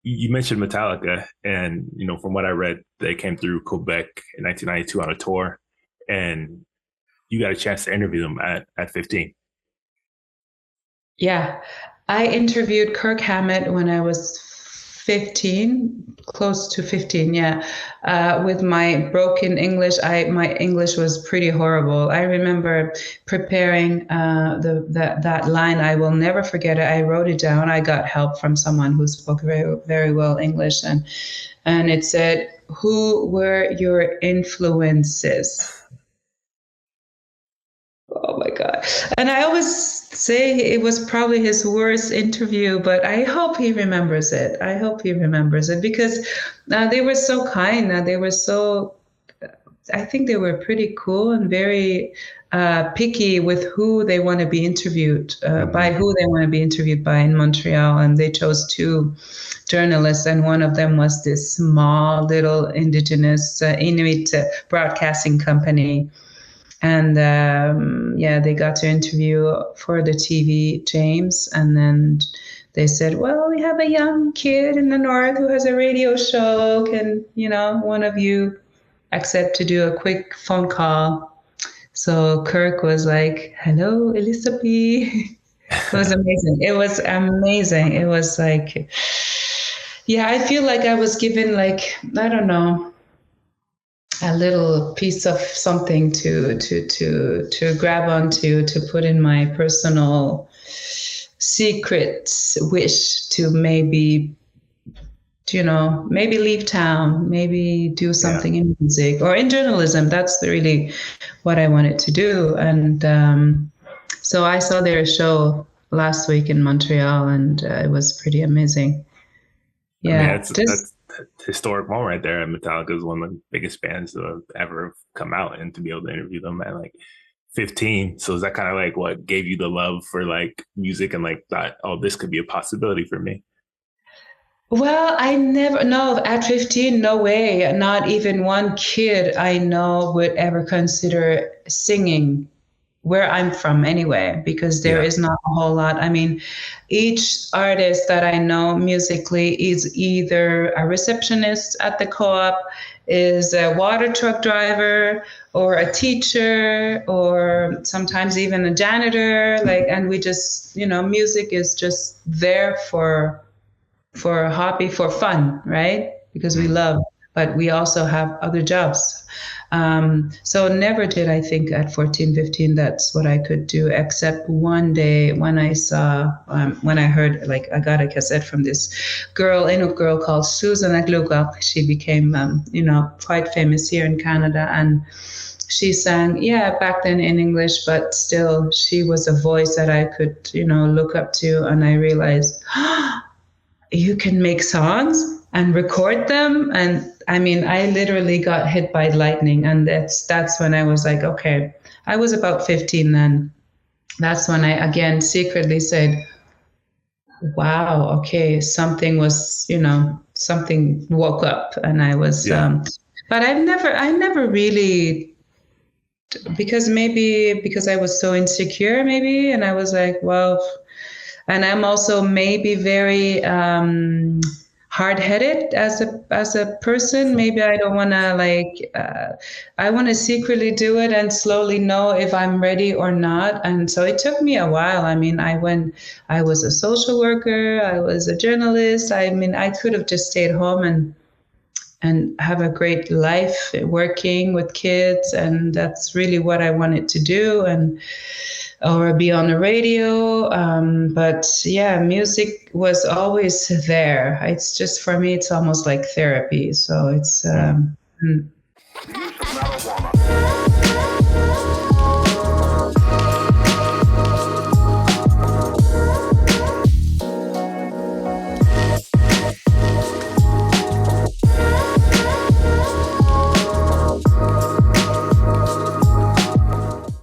You mentioned Metallica, and from what I read, they came through Quebec in 1992 on a tour, and you got a chance to interview them at 15. Yeah, I interviewed Kirk Hammett when I was 15, close to 15, yeah. With my broken English, my English was pretty horrible. I remember preparing that line. I will never forget it. I wrote it down. I got help from someone who spoke very, very well English, and it said, "Who were your influences?" Oh my God. And I always say it was probably his worst interview, but I hope he remembers it. I hope he remembers it because they were so kind. They were so, I think they were pretty cool and very picky with who they want to be interviewed, by Mm-hmm. who they want to be interviewed by in Montreal. And they chose two journalists, and one of them was this small little indigenous Inuit broadcasting company, and yeah, they got to interview for the TV James, and then they said, "Well, we have a young kid in the north who has a radio show. Can one of you accept to do a quick phone call?" So Kirk was like, "Hello, ELISAPIE." It was amazing. It was amazing. It was like, yeah, I feel like I was given, like, I don't know, a little piece of something to grab onto, to put in my personal secret wish to maybe maybe leave town, maybe do Yeah. something in music or in journalism. That's really what I wanted to do. And so I saw their show last week in Montreal, and it was pretty amazing. I mean, Yeah, just that's a historic moment right there. And Metallica is one of the biggest bands to have ever come out, and to be able to interview them at like 15. So is that kind of like what gave you the love for like music and like thought, oh, this could be a possibility for me? Well, I never, no, at 15, no way. Not even one kid I know would ever consider singing where I'm from anyway, because there Yeah. is not a whole lot. I mean, each artist that I know musically is either a receptionist at the co-op, is a water truck driver, or a teacher, or sometimes even a janitor. Like, and we just, music is just there for a hobby, for fun, right? Because we Mm. love, but we also have other jobs. So never did I think at 14, 15, that's what I could do, except one day when when I heard, like, I got a cassette from this Inuit girl called Susan Aglugak. She became, quite famous here in Canada. And she sang, yeah, back then in English, but still she was a voice that I could, look up to. And I realized, you can make songs and record them. And I mean, I literally got hit by lightning, and that's when I was like, okay. I was about 15 then. That's when I again secretly said, wow, okay, something woke up. And I was Yeah. but I never really, because I was so insecure, maybe. And I was like, well, and I'm also maybe very hard-headed as a person. Maybe I don't want to, like, I want to secretly do it and slowly know if I'm ready or not. And so it took me a while. I mean, I was a social worker, I was a journalist. I mean, I could have just stayed home and have a great life working with kids, and that's really what I wanted to do. And or be on the radio. But yeah, music was always there. It's just, for me, it's almost like therapy. So it's Mm. mm.